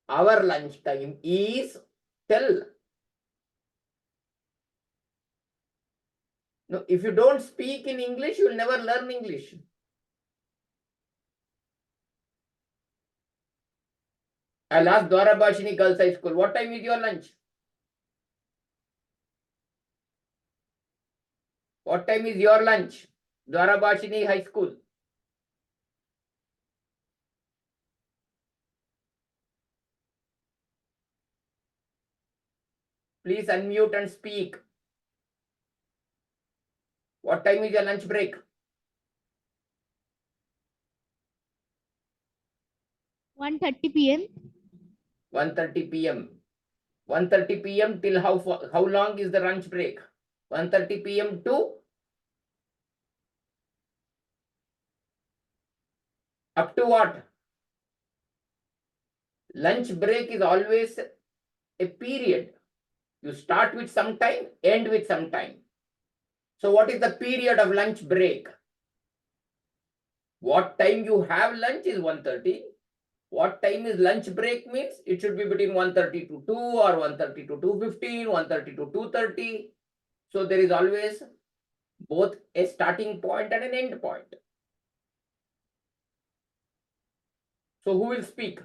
Our lunch time is, tell. No, if you don't speak in English, you will never learn English. I'll ask Dwarabashini Girls High School, what time is your lunch? What time is your lunch? Dwarabashini High School. Please unmute and speak. What time is your lunch break? 1:30 p.m. 1:30 p.m. 1:30 p.m. till how long is the lunch break? 1:30 p.m. to up to what? Lunch break is always a period. You start with some time, end with some time. So what is the period of lunch break? What time you have lunch is 1:30. What time is lunch break means it should be between 1:30 to 2 or 1:30 to 2:15, 1:30 to 2:30. So there is always both a starting point and an end point. So who will speak?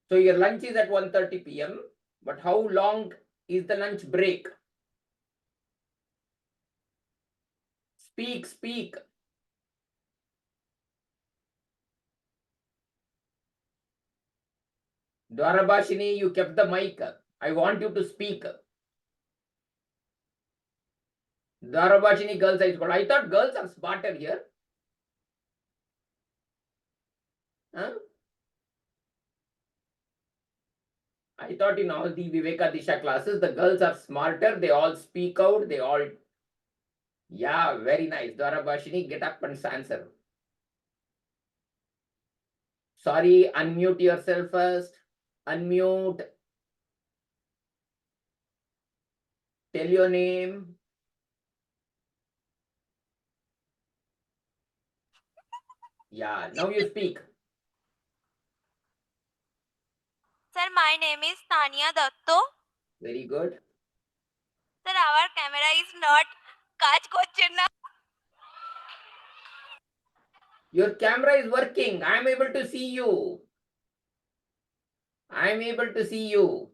So your lunch is at 1:30 p.m. But how long is the lunch break? Speak, speak. Dwarabashini, you kept the mic. I want you to speak. Dwarabashini Girls High School. I thought girls are smarter here. Huh? I thought in all the Viveka-Disha classes, the girls are smarter. They all speak out. They all... Yeah, very nice. Dwarabashini, get up and answer. Sorry, unmute yourself first. Unmute. Tell your name. Yeah, now you speak. Sir, my name is Tania Datto. Very good. Sir, our camera is not catch question. Your camera is working. I am able to see you. I am able to see you.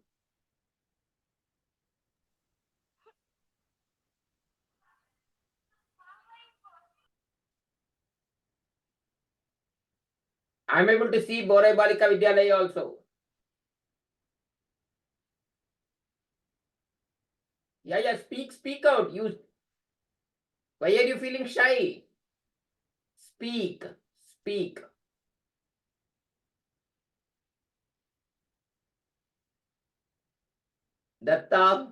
I am able to see Borai Balika Vidyalaya also. Yeah, speak out. Why are you feeling shy? Speak. Datta,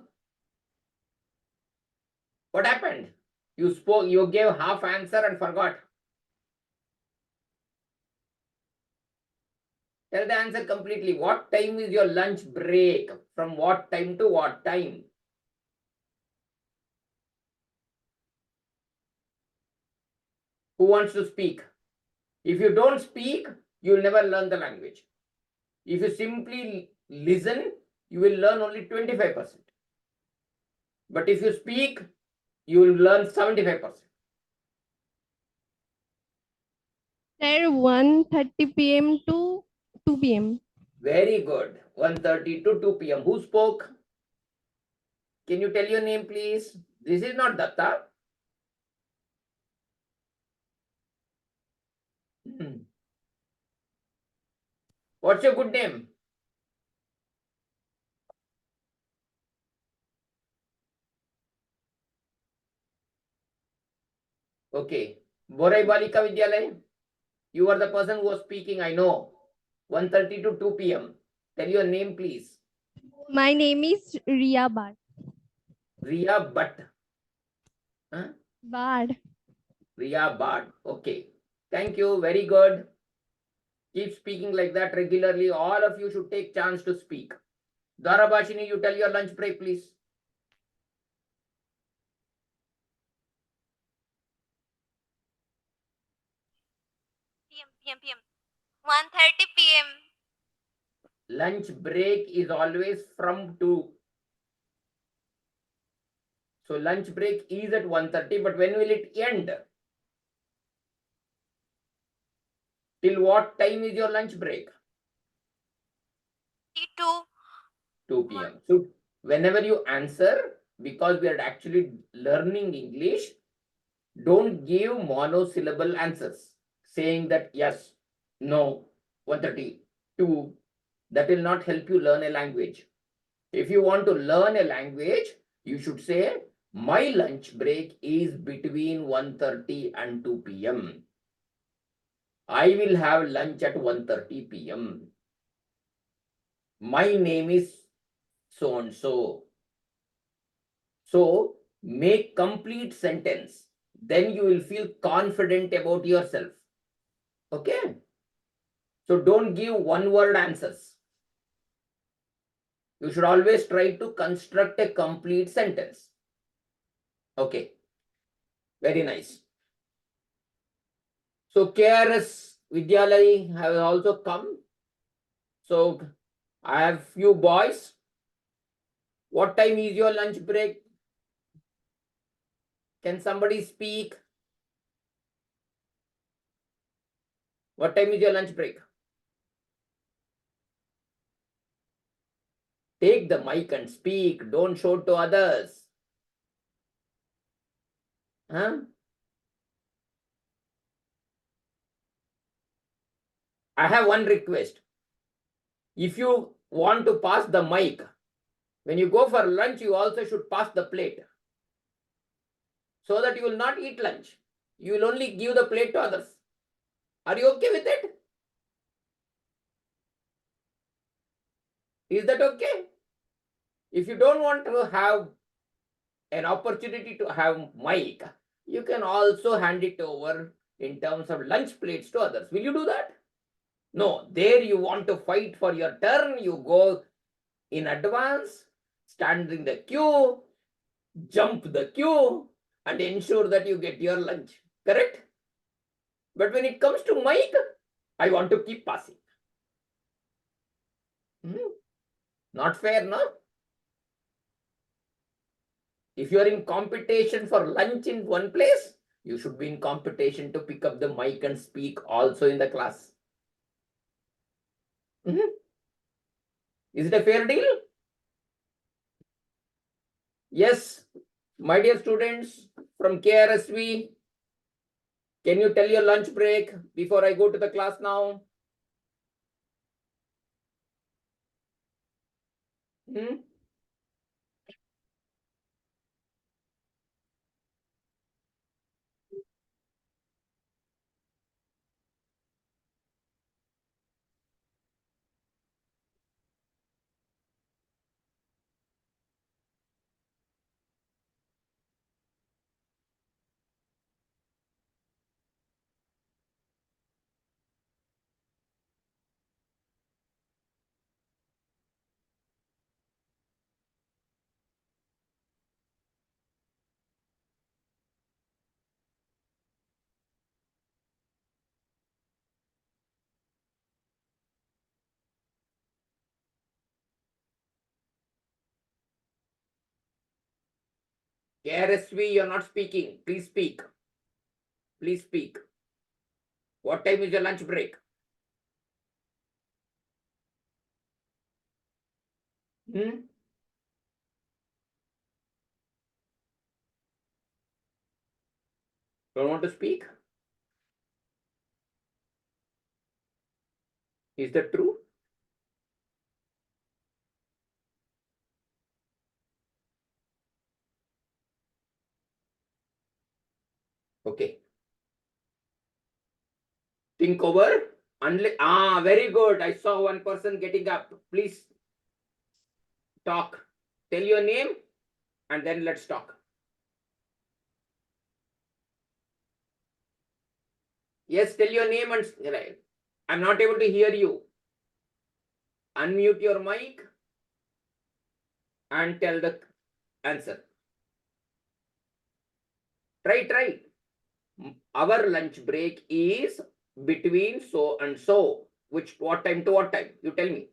what happened? You gave half answer and forgot. Tell the answer completely. What time is your lunch break? From what time to what time? Who wants to speak? If you don't speak, you will never learn the language. If you simply listen, you will learn only 25%. But if you speak, you will learn 75%. Sir, 1:30 p.m. to 2 p.m. Very good. 1:30 to 2 p.m. Who spoke? Can you tell your name, please? This is not Datta. What's your good name? Okay. Borai Balika Vidyalaya. You are the person who was speaking, I know. 1:30 to 2 p.m. Tell your name, please. My name is Riya Bad. Riya Bhatt. Huh? Bad. Riya Bad. Okay. Thank you. Very good. Keep speaking like that regularly. All of you should take chance to speak. Dwarabashini, you tell your lunch break, please. PM. 1:30 p.m. Lunch break is always from 2. So lunch break is at 1:30, but when will it end? Till what time is your lunch break? 2 p.m. So whenever you answer, because we are actually learning English, don't give monosyllable answers saying that yes, no, 1:30, 2. That will not help you learn a language. If you want to learn a language, you should say, my lunch break is between 1:30 and 2 p.m. I will have lunch at 1:30 p.m. My name is so and so. So make complete sentence. Then you will feel confident about yourself. Okay? So don't give one word answers. You should always try to construct a complete sentence. Okay. Very nice. So KRS Vidyalaya have also come. So I have few boys. What time is your lunch break? Can somebody speak? What time is your lunch break? Take the mic and speak. Don't show to others. Huh? I have one request. If you want to pass the mic, when you go for lunch, you also should pass the plate. So that you will not eat lunch. You will only give the plate to others. Are you okay with it? Is that okay? If you don't want to have an opportunity to have mic, you can also hand it over in terms of lunch plates to others. Will you do that? No, there you want to fight for your turn. You go in advance, stand in the queue, jump the queue, and ensure that you get your lunch. Correct? But when it comes to mic, I want to keep passing. Not fair, no? If you are in competition for lunch in one place, you should be in competition to pick up the mic and speak also in the class. Is it a fair deal? Yes. My dear students from KRSV, can you tell your lunch break before I go to the class now? KRSV, you're not speaking. Please speak. Please speak. What time is your lunch break? Don't want to speak? Is that true? Okay. Think over. Very good. I saw one person getting up. Please talk. Tell your name and then let's talk. Yes, tell your name and I'm not able to hear you. Unmute your mic and tell the answer. Try. Our lunch break is between so and so. what time to what time? You tell me.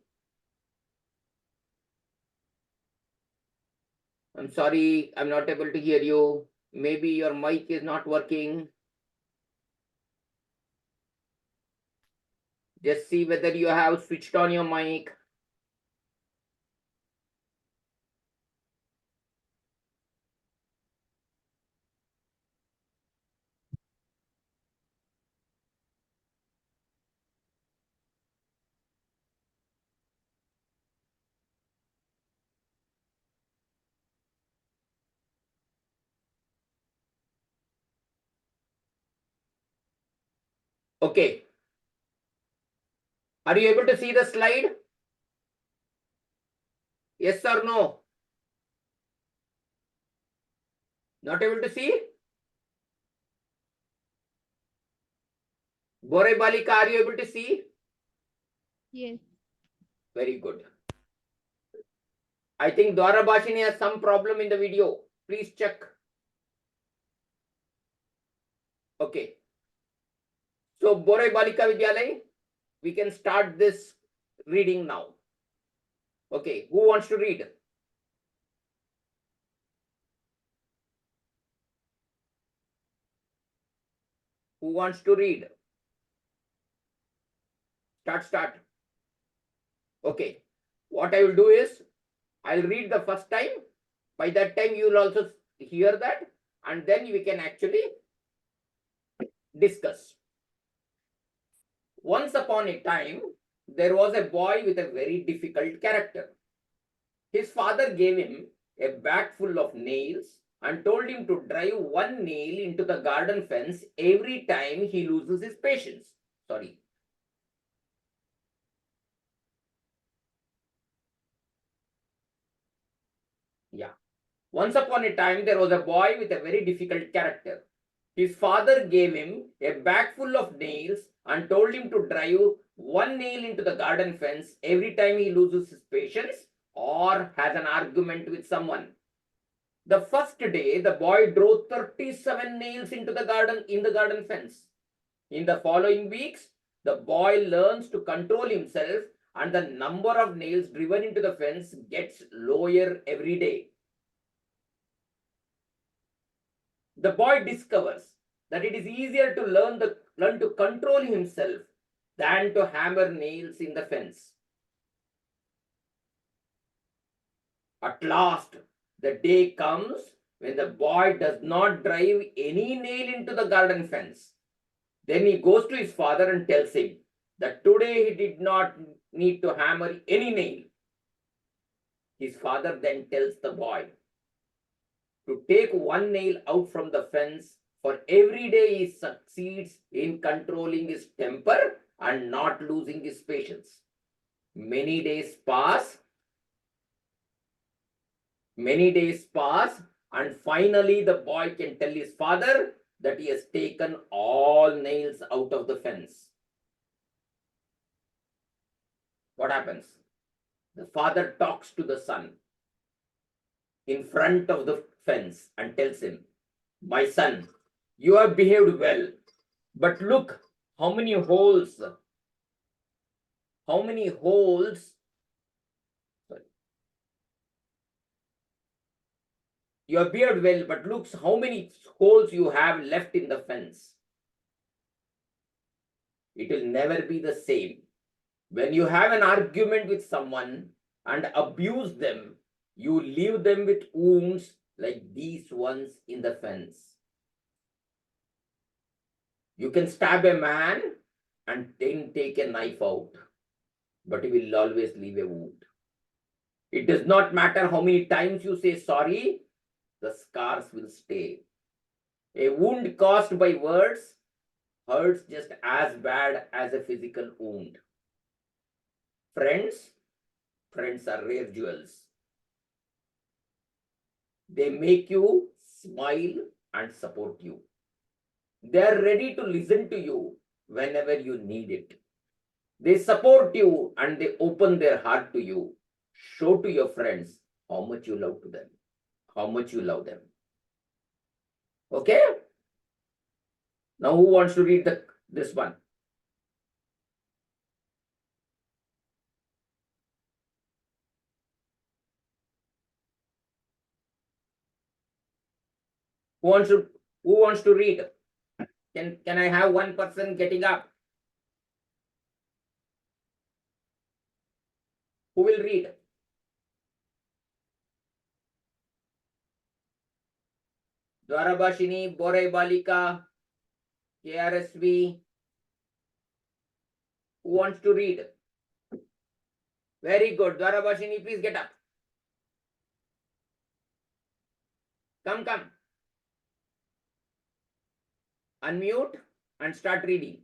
I'm sorry, I'm not able to hear you. Maybe your mic is not working. Just see whether you have switched on your mic. Okay. Are you able to see the slide? Yes or no? Not able to see? Bore Balika, are you able to see? Yes. Very good. I think Dwara Bhashini has some problem in the video. Please check. Okay. So Bore Balika Vidyalaya, we can start this reading now. Okay. Who wants to read? Who wants to read? Start. Okay. What I will do is, I'll read the first time. By that time, you will also hear that, and then we can actually discuss. Once upon a time, there was a boy with a very difficult character. His father gave him a bag full of nails and told him to drive one nail into the garden fence every time he loses his patience. Sorry. Yeah. Once upon a time, there was a boy with a very difficult character. His father gave him a bag full of nails and told him to drive one nail into the garden fence every time he loses his patience or has an argument with someone. The first day, the boy drove 37 nails into the garden fence. In the following weeks, the boy learns to control himself and the number of nails driven into the fence gets lower every day. The boy discovers that it is easier to learn to control himself than to hammer nails in the fence. At last, the day comes when the boy does not drive any nail into the garden fence. Then he goes to his father and tells him that today he did not need to hammer any nail. His father then tells the boy to take one nail out from the fence for every day he succeeds in controlling his temper and not losing his patience. Many days pass, and finally the boy can tell his father that he has taken all nails out of the fence. What happens? The father talks to the son in front of the fence and tells him, "My son, you have behaved well, but look how many holes, you have behaved well, but look how many holes you have left in the fence. It will never be the same. When you have an argument with someone and abuse them, you leave them with wounds like these ones in the fence. You can stab a man and then take a knife out, but he will always leave a wound. It does not matter how many times you say sorry, the scars will stay. A wound caused by words hurts just as bad as a physical wound. Friends are rare jewels. They make you smile and support you. They are ready to listen to you whenever you need it. They support you and they open their heart to you. Show to your friends how much you love them. Okay? Now who wants to read this one? Who wants to read? Can I have one person getting up? Who will read? Dwarabashini, Bore Balika, KRSV. Who wants to read? Very good. Dwarabashini, please get up. Come. Unmute and start reading.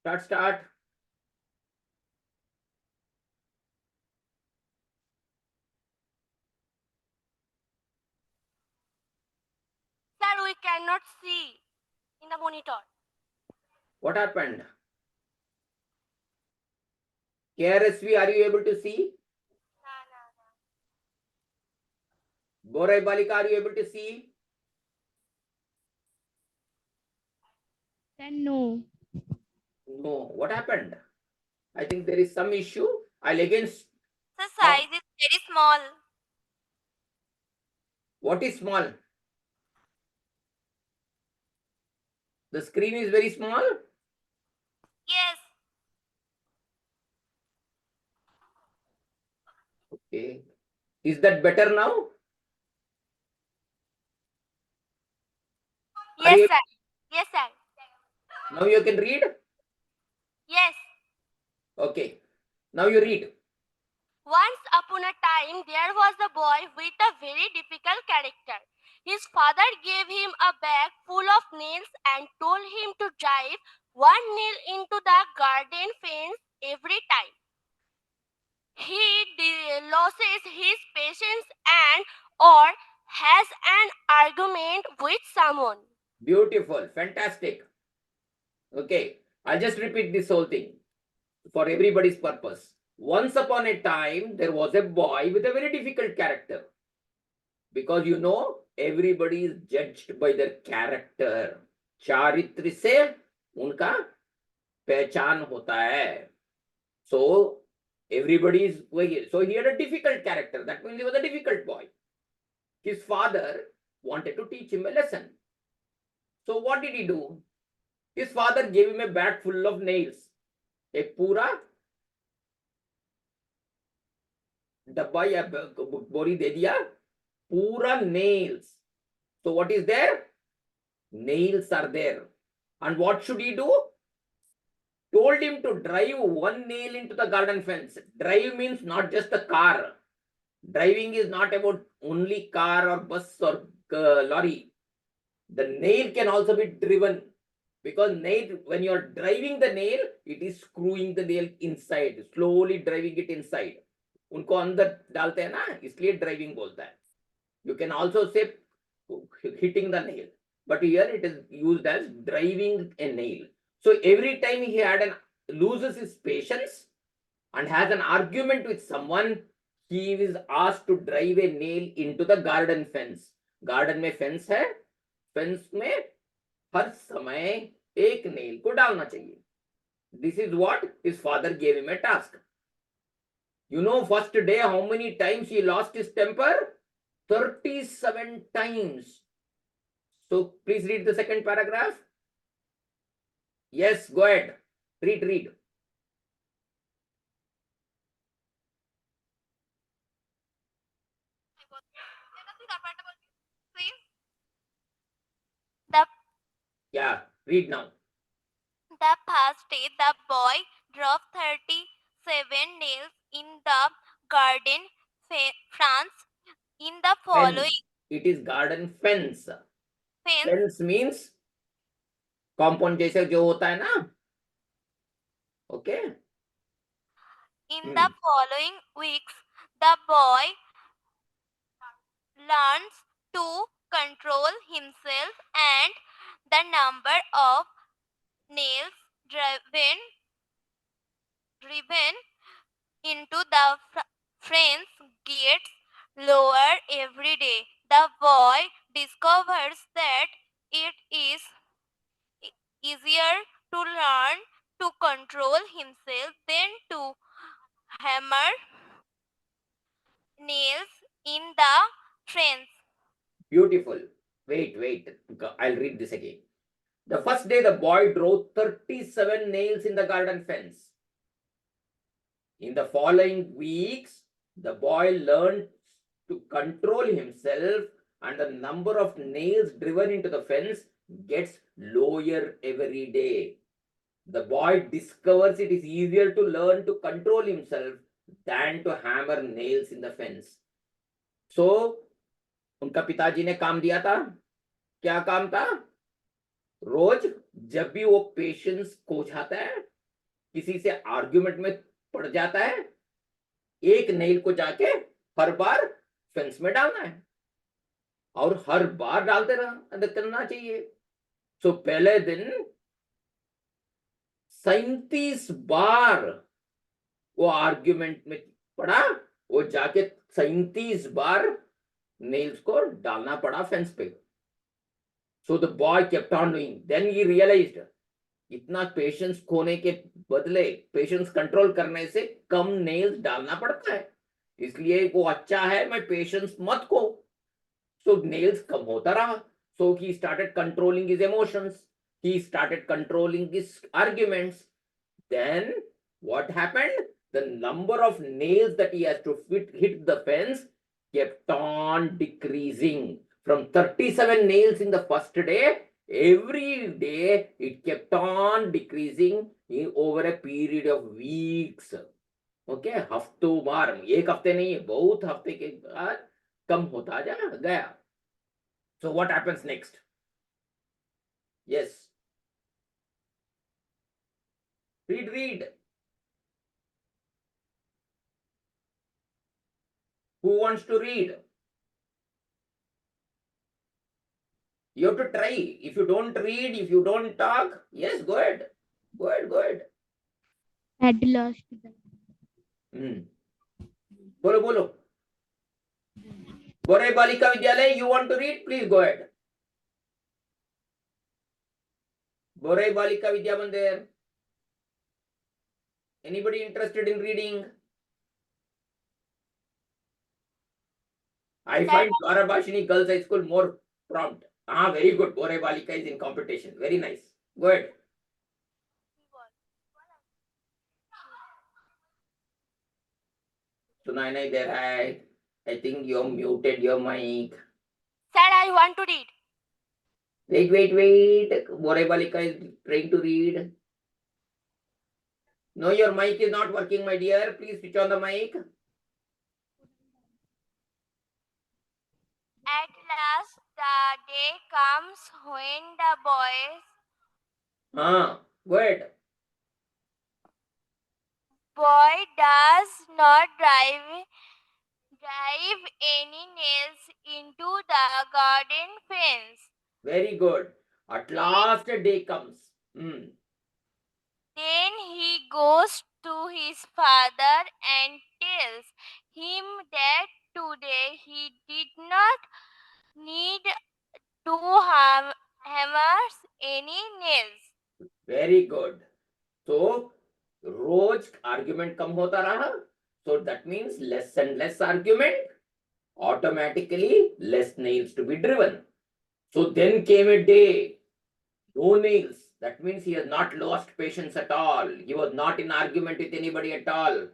Start. Sir, we cannot see in the monitor. What happened? KRSV, are you able to see? No. Bore Balika, are you able to see? Then no. No. What happened? I think there is some issue. I'll again. The size is very small. What is small? The screen is very small. Yes. Okay. Is that better now? Are Yes, you- sir. Yes, sir. Now you can read? Yes. Okay. Now you read. Once upon a time, there was a boy with a very difficult character. His father gave him a bag full of nails and told him to drive one nail into the garden fence every time. He loses his patience and or has an argument with someone. Beautiful. Fantastic. Okay. I'll just repeat this whole thing for everybody's purpose. Once upon a time, there was a boy with a very difficult character. Because everybody is judged by their character. चारित्र से उनका पहचान होता है. So everybody is so he had a difficult character. That means he was a difficult boy. His father wanted to teach him a lesson. So what did he do? His father gave him a bag full of nails. एक पूरा डब्बा या बोरी दे दिया, पूरा nails. So what is there? Nails are there. And what should he do? Told him to drive one nail into the garden fence. Drive means not just the car. Driving is not about only car or bus or lorry. The nail can also be driven, because nail, when you are driving the nail, it is screwing the nail inside, slowly driving it inside. उनको अंदर डालते हैं ना, इसलिए driving बोलता है. You can also say hitting the nail, but here it is used as driving a nail. So every time he loses his patience and has an argument with someone, he is asked to drive a nail into the garden fence. Garden में fence है, fence में हर समय एक nail को डालना चाहिए. This is what his father gave him a task. First day how many times he lost his temper? 37 times. So please read the second paragraph. Yes, go ahead. Read. Yeah, read now. The past day, the boy dropped 37 nails in the garden France. In the following Fence. It is garden fence. fence, Fence means compound जैसे जो होता है ना. Okay. in the following weeks, the boy learns to control himself and the number of nails driven into the fence gets lower every day. The boy discovers that it is easier to learn to control himself than to hammer nails in the fence. Beautiful. Wait. I'll read this again. The first day, the boy drove 37 nails in the garden fence. In the following weeks, the boy learned to control himself, and the number of nails driven into the fence gets lower every day. The boy discovers it is easier to learn to control himself than to hammer nails in the fence. So, उनका पिताजी ने काम दिया था. क्या काम था? रोज जब भी वो पेशेंस खो जाता है, किसी से आर्ग्यूमेंट में पड़ जाता है, एक नेल को जाके हर बार फेंस में डालना है और हर बार डालते रहना करना चाहिए. सो पहले दिन 37 बार वो आर्ग्यूमेंट में पड़ा, वो जाके 37 बार नेल्स को डालना पड़ा फेंस पे. So the boy kept on doing. Then he realized इतना पेशेंस खोने के बदले पेशेंस कंट्रोल करने से कम नेल्स डालना पड़ता है, इसलिए वो अच्छा है मैं पेशेंस मत खो. सो नेल्स कम होता रहा. So he started controlling his emotions, he started controlling his arguments. Then what happened? The number of nails that he has to hit the fence kept on decreasing. From 37 nails in the first day, every day it kept on decreasing over a period of weeks. Okay, हफ्तों बार, एक हफ्ते नहीं, बहुत हफ्ते के बाद कम होता जा गया. So what happens next? Yes. Read. Who wants to read? You have to try. If you don't read, if you don't talk, yes, go ahead. At last, बोलो. Borai Balika Vidyalaya, you want to read? Please go ahead. Borai Balika Vidya Mandir. Anybody interested in reading? I find Dwarabhashini Girls High School more prompt. Very good. Borai Balika is in competition. Very nice. Go ahead. Sunaina there. I think you muted your mic. Sir, I want to read. Wait. Borai Balika is trying to read. No, your mic is not working, my dear. Please switch on the mic. At last, the day comes when the Go ahead. boy does not drive any nails into the garden fence. Very good. At last a day comes. Then he goes to his father and tells him that today he did not need to hammer any nails. Very good. So, rose argument कम होता रहा. So that means less and less argument. Automatically, less nails to be driven. So then came a day, no nails. That means he has not lost patience at all. He was not in argument with anybody at all.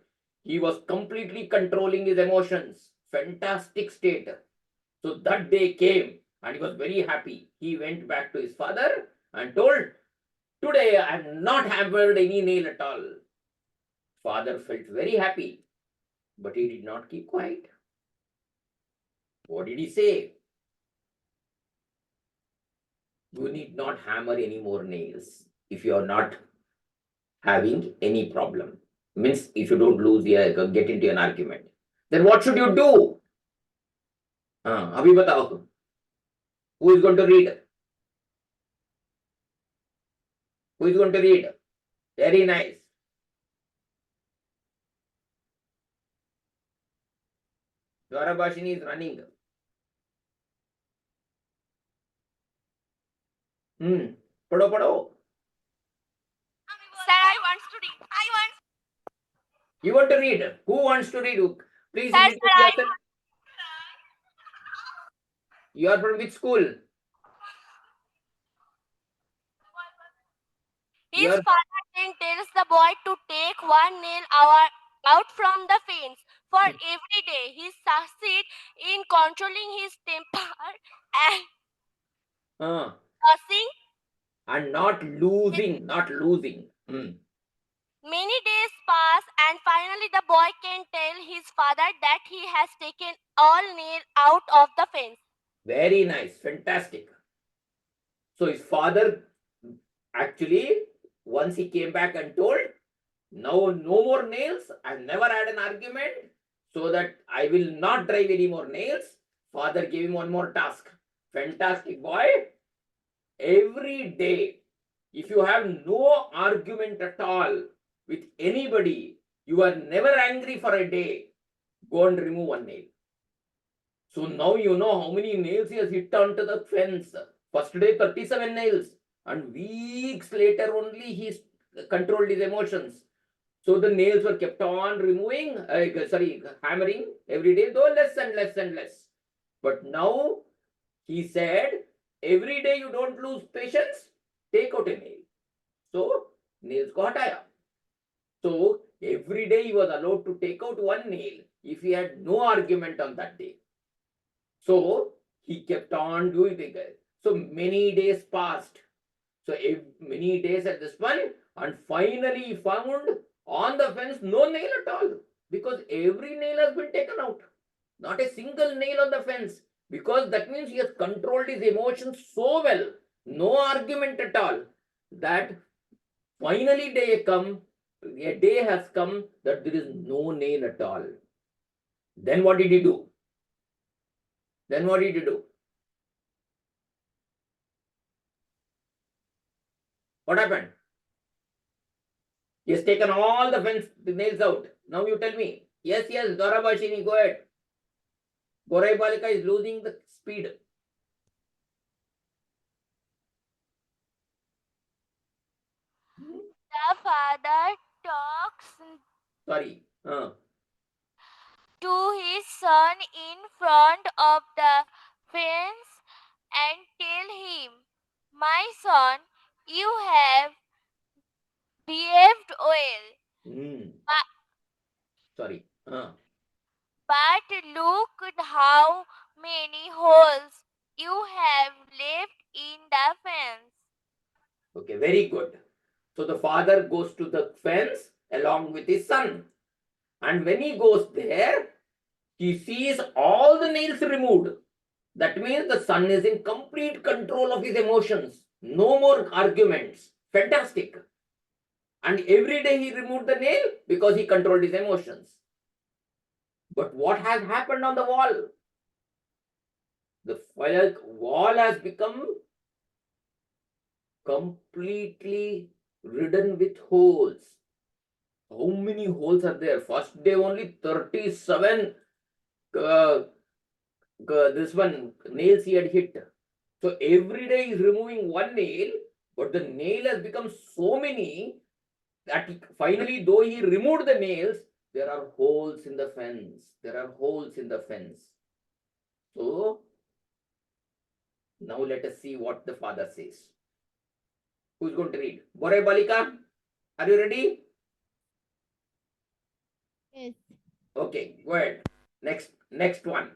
He was completely controlling his emotions. Fantastic state. So that day came and he was very happy. He went back to his father and told, today I have not hammered any nail at all. Father felt very happy, but he did not keep quiet. What did he say? You need not hammer any more nails if you are not having any problem. Means if you don't get into an argument. Then what should you do? Abhi batao. Who is going to read? Who is going to read? Very nice. Dwarabhashini is running. Pado, pado. Sir, I want to read. You want to read? Who wants to read? Please Sir, introduce sir, yourself. You are from which school? His Your- father then tells the boy to take one nail out from the fence. For every day, he succeeds in controlling his temper and Uh, cursing. and not losing. Many days pass, and finally, the boy can tell his father that he has taken all nail out of the fence. Very nice, fantastic. So his father actually, once he came back and told, now no more nails. I've never had an argument, so that I will not drive any more nails. Father gave him one more task. Fantastic boy. Every day, if you have no argument at all with anybody, you are never angry for a day, go and remove one nail. So now you know how many nails he has hit onto the fence. First day 37 nails, and weeks later only he controlled his emotions. So the nails were kept on hammering every day, though less and less and less. But now he said, every day you don't lose patience, take out a nail. So nails ko hataya. So every day he was allowed to take out one nail if he had no argument on that day. So he kept on doing it. So many days passed. So many days at this one, and finally he found on the fence no nail at all, because every nail has been taken out. Not a single nail on the fence, because that means he has controlled his emotions so well, no argument at all, that finally a day has come that there is no nail at all. Then what did he do? What happened? He has taken all the nails out. Now you tell me. Yes, Dwarabhashini, go ahead. Gorai Balika is losing the speed. The father talks Sorry. to his son in front of the fence and tell him, "My son, you have behaved well. Sorry. But look at how many holes you have left in the fence." Okay, very good. So the father goes to the fence along with his son. And when he goes there, he sees all the nails removed. That means the son is in complete control of his emotions. No more arguments. Fantastic. And every day he removed the nail because he controlled his emotions. But what has happened on the wall? The wall has become completely ridden with holes. How many holes are there? First day only 37 this one nails he had hit. So every day he's removing one nail, but the nail has become so many that finally, though he removed the nails, there are holes in the fence. So now let us see what the father says. Who's going to read? Borai Balika, are you ready? Yes. Okay, go ahead. Next one.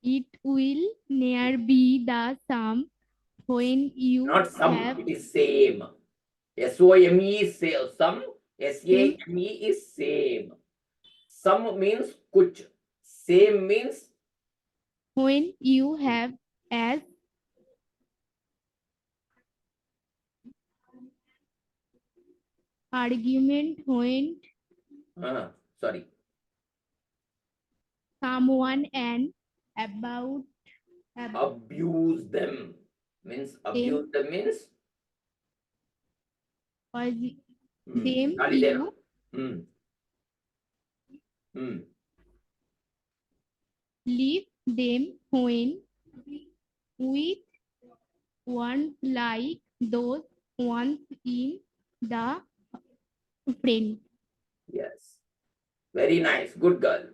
It will ne'er be the same when you Not some, have it is same. SOME is some. Same. SAME is same. Some means kuch. Same means when you have as argument when sorry. someone and about Abuse them. Means abuse them means was them Kali you Deva. Leave them when with one like those ones in the friend. Yes. Very nice. Good girl.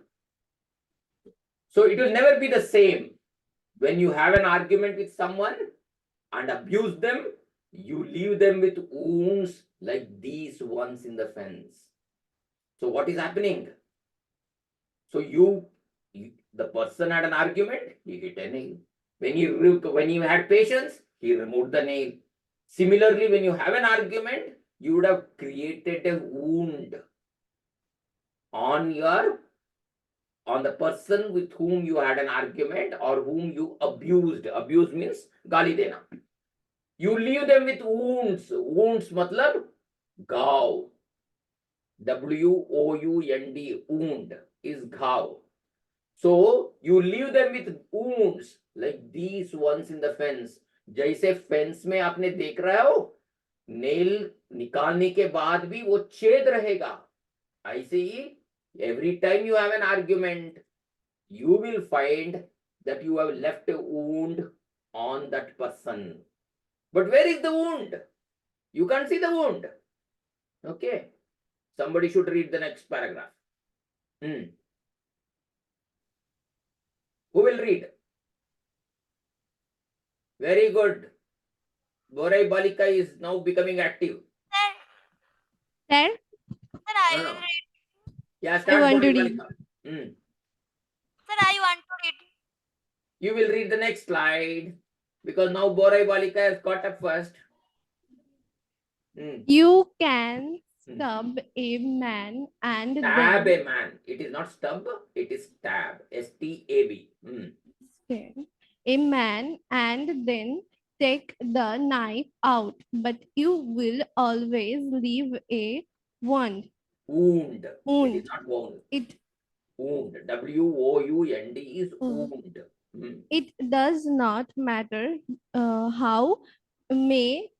So it will never be the same. When you have an argument with someone and abuse them, you leave them with wounds like these ones in the fence. So what is happening? So the person had an argument, he hit a nail. When you had patience, he removed the nail. Similarly, when you have an argument, you would have created a wound on the person with whom you had an argument or whom you abused. Abuse means gali dena. You leave them with wounds. Wounds matlab gav. WOUND. Wound is gav. So you leave them with wounds like these ones in the fence. जैसे fence में आपने देख रहे हो nail निकालने के बाद भी वो छेद रहेगा, ऐसे ही every time you have an argument you will find that you have left a wound on that person. But where is the wound? You can't see the wound. Okay, somebody should read the next paragraph. Who will read? Very good. Borai Balika is now becoming active. Sir, I will read. Yeah, start want to Borai read. Balika. Sir, I want to read. You will read the next slide because now Borai Balika has caught up first. You can stub a man and Stab then a man. It is not stub, it is stab. STAB. a man and then take the knife out, but you will always leave a wound. Wound. It Wound. is not wound. It Wound. WOUND is Oh. wound. it does not matter how many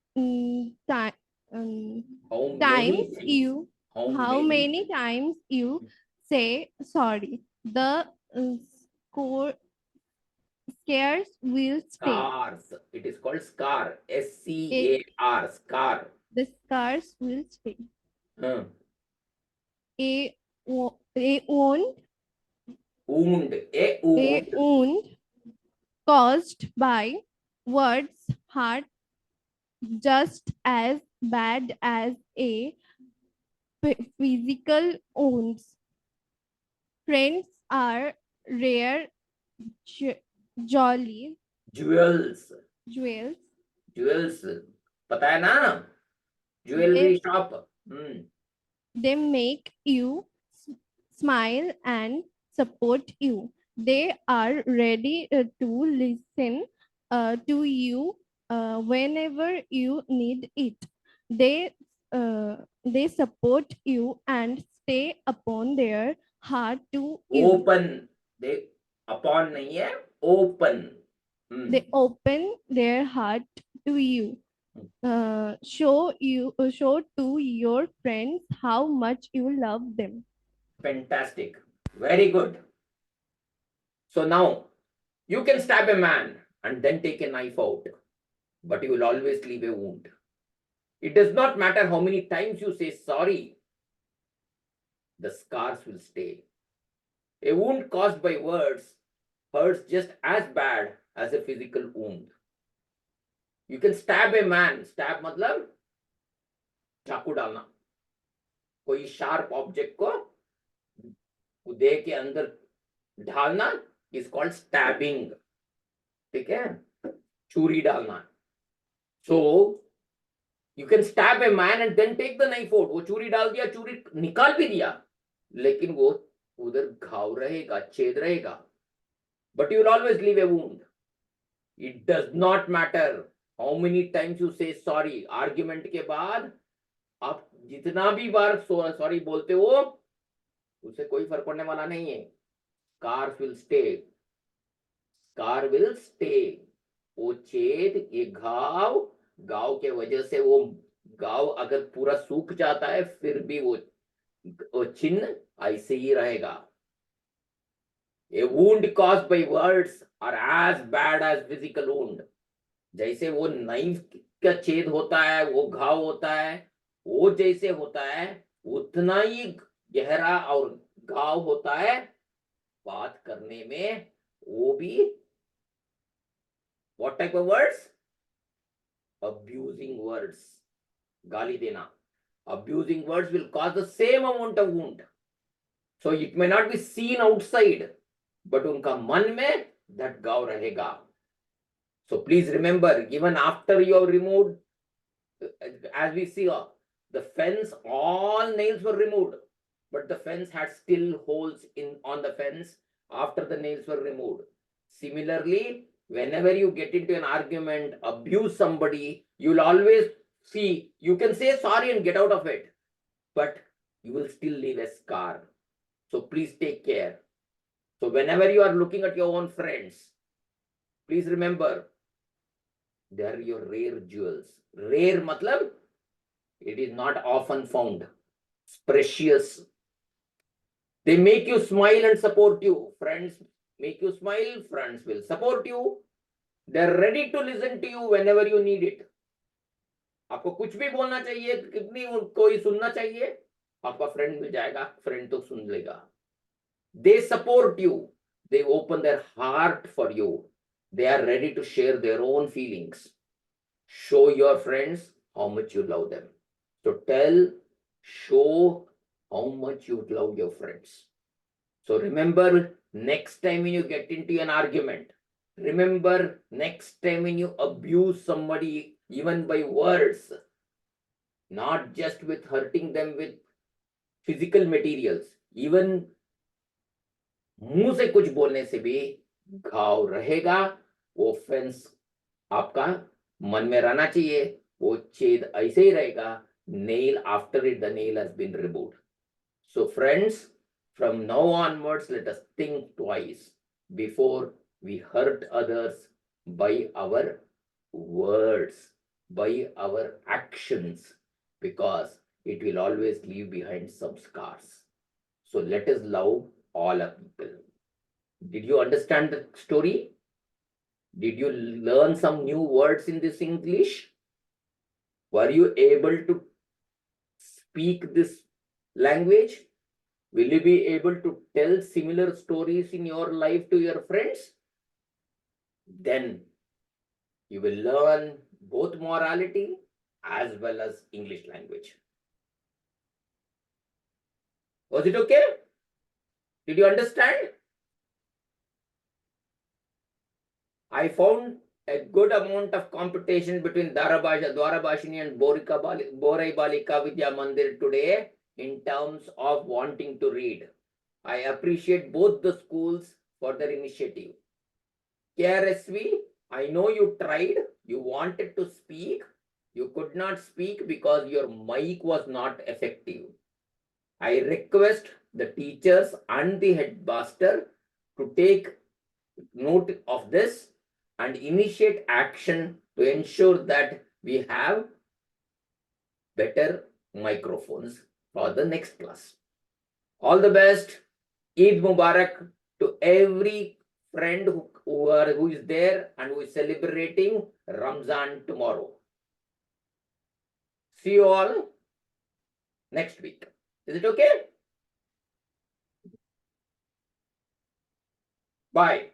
How times many you how many times you say sorry. The scars will stay. scars. It is called scar. SCAR. Scar. The scars will stay. Huh. A wound. Wound. A A wound. wound caused by words hurt just as bad as a physical wounds. Friends are rare jolly Jewels. jewels. Jewels. पता है ना? Jewelry shop. They make you smile and support you. They are ready to listen to you whenever you need it. They support you and stay upon their heart to you. Open. They upon नहीं है. Open. They open their heart to you. Show to your friends how much you love them. Fantastic. Very good. So now you can stab a man and then take a knife out, but you will always leave a wound. It does not matter how many times you say sorry, the scars will stay. A wound caused by words hurts just as bad as a physical wound. You can stab a man. Stab मतलब चाकू डालना, कोई sharp object को देह के अंदर ढालना is called stabbing. ठीक है, छुरी डालना. So you can stab a man and then take the knife out. वो छुरी डाल दिया, छुरी निकाल भी दिया, लेकिन वो उधर घाव रहेगा, छेद रहेगा. But you will always leave a wound. It does not matter how many times you say sorry. Argument के बाद आप जितना भी बार सॉरी बोलते हो उससे कोई फर्क पड़ने वाला नहीं है. Scars will stay. Scar will stay. वो छेद, ये घाव के वजह से वो घाव अगर पूरा सूख जाता है फिर भी वो चिन्ह ऐसे ही रहेगा. A wound caused by words are as bad as physical wound. जैसे वो नाइफ का छेद होता है, वो घाव होता है, वो जैसे होता है उतना ही गहरा और घाव होता है बात करने में. वो भी what type of words? Abusing words. गाली देना. Abusing words will cause the same amount of wound. So it may not be seen outside, but उनका मन में that घाव रहेगा. So please remember, even after you have removed, as we see, the fence, all nails were removed, but the fence had still holes on the fence after the nails were removed. Similarly, whenever you get into an argument, abuse somebody, you will always see, you can say sorry and get out of it, but you will still leave a scar. So please take care. So whenever you are looking at your own friends, please remember, they are your rare jewels. Rare matlab, it is not often found. It's precious. They make you smile and support you. Friends make you smile, friends will support you. They're ready to listen to you whenever you need it. आपको कुछ भी बोलना चाहिए, कितनी कोई सुनना चाहिए, आपका फ्रेंड मिल जाएगा, फ्रेंड तो सुन लेगा. They support you. They open their heart for you. They are ready to share their own feelings. Show your friends how much you love them. So show how much you love your friends. So remember, next time when you get into an argument, remember next time when you abuse somebody, even by words, not just with hurting them with physical materials, even मुंह से कुछ बोलने से भी घाव रहेगा. वो fence आपका मन में रहना चाहिए, वो छेद ऐसे ही रहेगा. Nail, after it the nail has been removed. So friends, from now onwards, let us think twice before we hurt others by our words, by our actions, because it will always leave behind some scars. So let us love all our people. Did you understand the story? Did you learn some new words in this English? Were you able to speak this language? Will you be able to tell similar stories in your life to your friends? Then you will learn both morality as well as English language. Was it okay? Did you understand? I found a good amount of competition between Dwarabhashini and Borai Balika Vidya Mandir today in terms of wanting to read. I appreciate both the schools for their initiative. KRSV, I know you tried, you wanted to speak, you could not speak because your mic was not effective. I request the teachers and the headmaster to take note of this and initiate action to ensure that we have better microphones for the next class. All the best. Eid Mubarak to every friend who is there and who is celebrating Ramzan tomorrow. See you all next week. Is it okay? Bye.